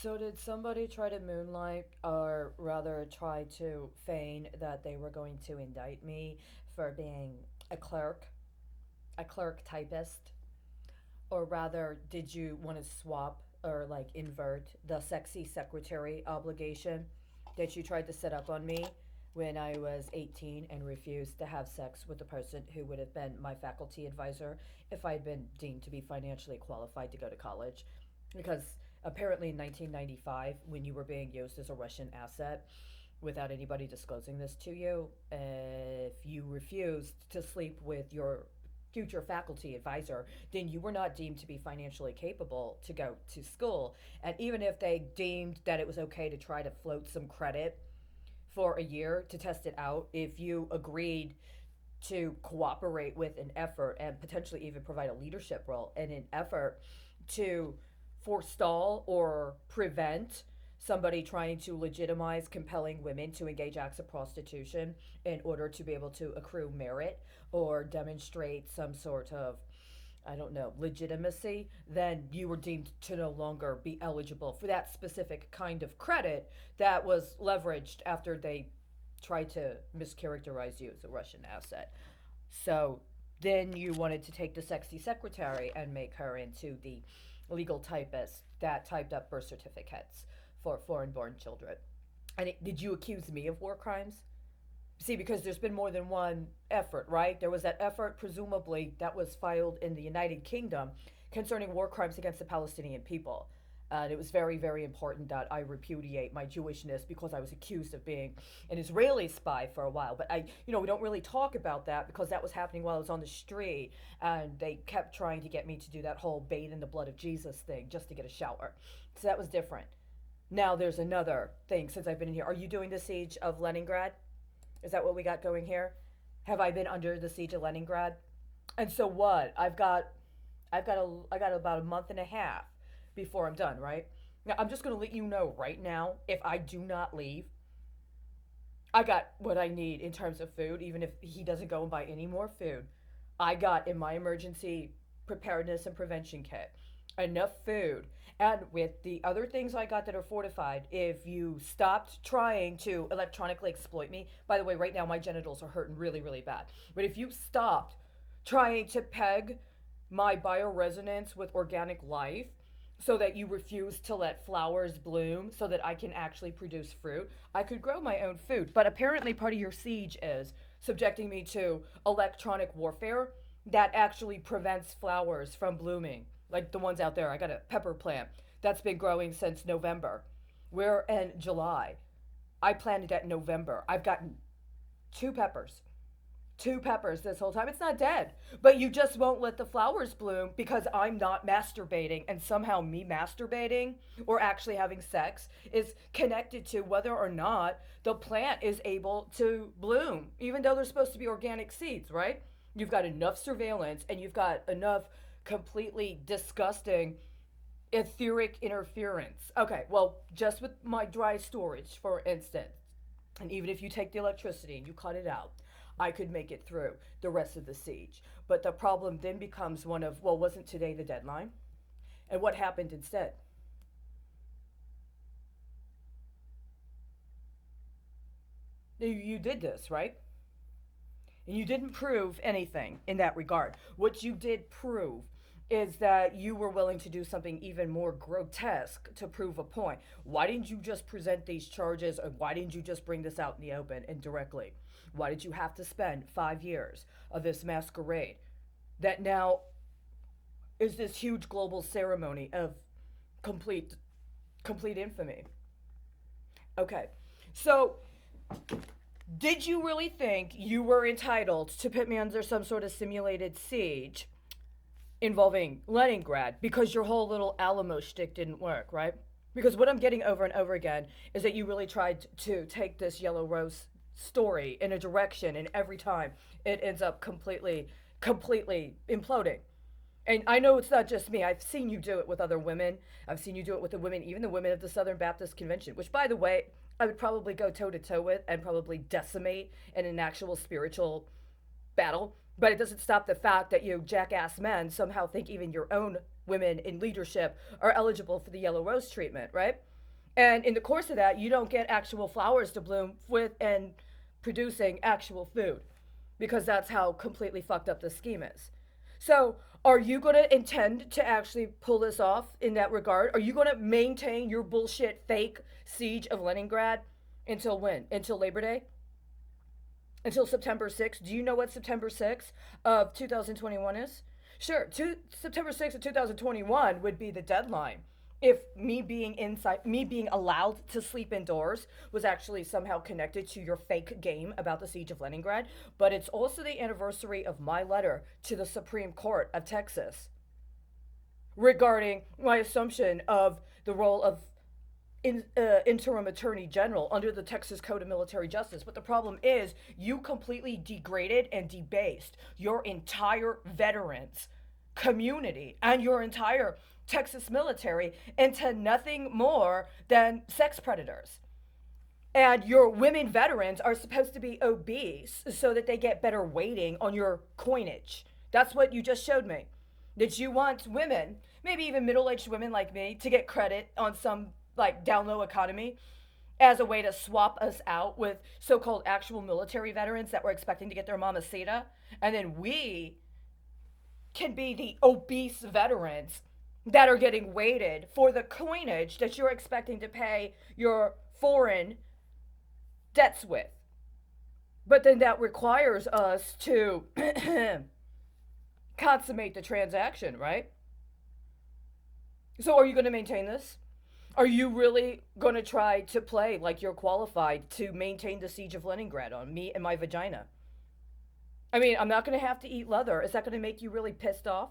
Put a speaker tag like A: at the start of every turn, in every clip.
A: So did somebody try to moonlight, or rather try to feign that they were going to indict me for being a clerk, a clerk typist? Or rather, did you want to swap or like invert the sexy secretary obligation that you tried to set up on me when I was 18 and refused to have sex with the person who would have been my faculty advisor if I had been deemed to be financially qualified to go to college? Because apparently in 1995, when you were being used as a Russian asset, without anybody disclosing this to you, if you refused to sleep with your future faculty advisor, then you were not deemed to be financially capable to go to school. And even if they deemed that it was okay to try to float some credit for a year to test it out, if you agreed to cooperate with an effort and potentially even provide a leadership role in an effort to forestall or prevent somebody trying to legitimize compelling women to engage acts of prostitution in order to be able to accrue merit or demonstrate some sort of, I don't know, legitimacy, then you were deemed to no longer be eligible for that specific kind of credit that was leveraged after they tried to mischaracterize you as a Russian asset. So then you wanted to take the sexy secretary and make her into the legal typist that typed up birth certificates for foreign born children. And did you accuse me of war crimes? See, because there's been more than one effort, right? There was that effort, presumably, that was filed in the United Kingdom concerning war crimes against the Palestinian people. And it was very, very important that I repudiate my Jewishness because I was accused of being an Israeli spy for a while. But we don't really talk about that because that was happening while I was on the street. And they kept trying to get me to do that whole bathe in the blood of Jesus thing just to get a shower. So that was different. Now there's another thing since I've been in here. Are you doing the siege of Leningrad? Is that what we got going here? Have I been under the siege of Leningrad? And so what? I got about a month and a half before I'm done, right? Now I'm just gonna let you know right now, if I do not leave, I got what I need in terms of food, even if he doesn't go and buy any more food. I got in my emergency preparedness and prevention kit enough food. And with the other things I got that are fortified, if you stopped trying to electronically exploit me, by the way, right now my genitals are hurting really, really bad. But if you stopped trying to peg my bioresonance with organic life so that you refuse to let flowers bloom so that I can actually produce fruit, I could grow my own food. But apparently, part of your siege is subjecting me to electronic warfare that actually prevents flowers from blooming. Like the ones out there, I got a pepper plant that's been growing since November. We're in July. I planted that in November. I've gotten two peppers two peppers this whole time. It's not dead. But you just won't let the flowers bloom because I'm not masturbating. And somehow me masturbating or actually having sex is connected to whether or not the plant is able to bloom, even though they're supposed to be organic seeds, right? You've got enough surveillance and you've got enough completely disgusting etheric interference. Okay, well, just with my dry storage, for instance, and even if you take the electricity and you cut it out, I could make it through the rest of the siege. But the problem then becomes one of, well, wasn't today the deadline? And what happened instead? You did this, right? And you didn't prove anything in that regard. What you did prove is that you were willing to do something even more grotesque to prove a point. Why didn't you just present these charges, or why didn't you just bring this out in the open and directly? Why did you have to spend 5 years of this masquerade that now is this huge global ceremony of complete complete infamy? Okay. So, did you really think you were entitled to put me under some sort of simulated siege involving Leningrad because your whole little Alamo shtick didn't work, right? Because what I'm getting over and over again is that you really tried to take this Yellow Rose story in a direction, and every time it ends up completely imploding. And I know it's not just me. I've seen you do it with other women. I've seen you do it with the women, even the women of the Southern Baptist Convention, which, by the way, I would probably go toe to toe with and probably decimate in an actual spiritual battle. But it doesn't stop the fact that you jackass men somehow think even your own women in leadership are eligible for the Yellow Rose treatment, right? And in the course of that, you don't get actual flowers to bloom with and producing actual food because that's how completely fucked up the scheme is. So, are you going to intend to actually pull this off in that regard? Are you going to maintain your bullshit fake siege of Leningrad until when? Until Labor Day? Until September 6th? Do you know what September 6th of 2021 is? Sure, September 6th of 2021 would be the deadline if me being inside, me being allowed to sleep indoors was actually somehow connected to your fake game about the siege of Leningrad. But it's also the anniversary of my letter to the Supreme Court of Texas regarding my assumption of the role of interim attorney general under the Texas Code of Military Justice. But the problem is, you completely degraded and debased your entire veterans community and your entire Texas military into nothing more than sex predators. And your women veterans are supposed to be obese so that they get better weighting on your coinage. That's what you just showed me. That you want women, maybe even middle aged women like me, to get credit on some like down low economy as a way to swap us out with so called actual military veterans that were expecting to get their mamacita. And then we can be the obese veterans that are getting weighted for the coinage that you're expecting to pay your foreign debts with. But then that requires us to consummate the transaction, right? So are you going to maintain this? Are you really going to try to play like you're qualified to maintain the siege of Leningrad on me and my vagina? I mean, I'm not going to have to eat leather. Is that going to make you really pissed off?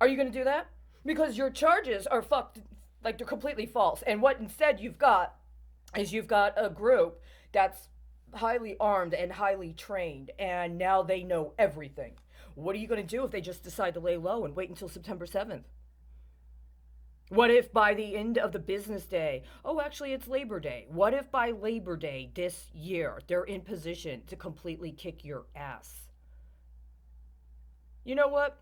A: Are you going to do that? Because your charges are fucked, like they're completely false. And what instead you've got is you've got a group that's highly armed and highly trained, and now they know everything. What are you going to do if they just decide to lay low and wait until September 7th? What if by the end of the business day, oh, actually, it's Labor Day. What if by Labor Day this year, they're in position to completely kick your ass? You know what?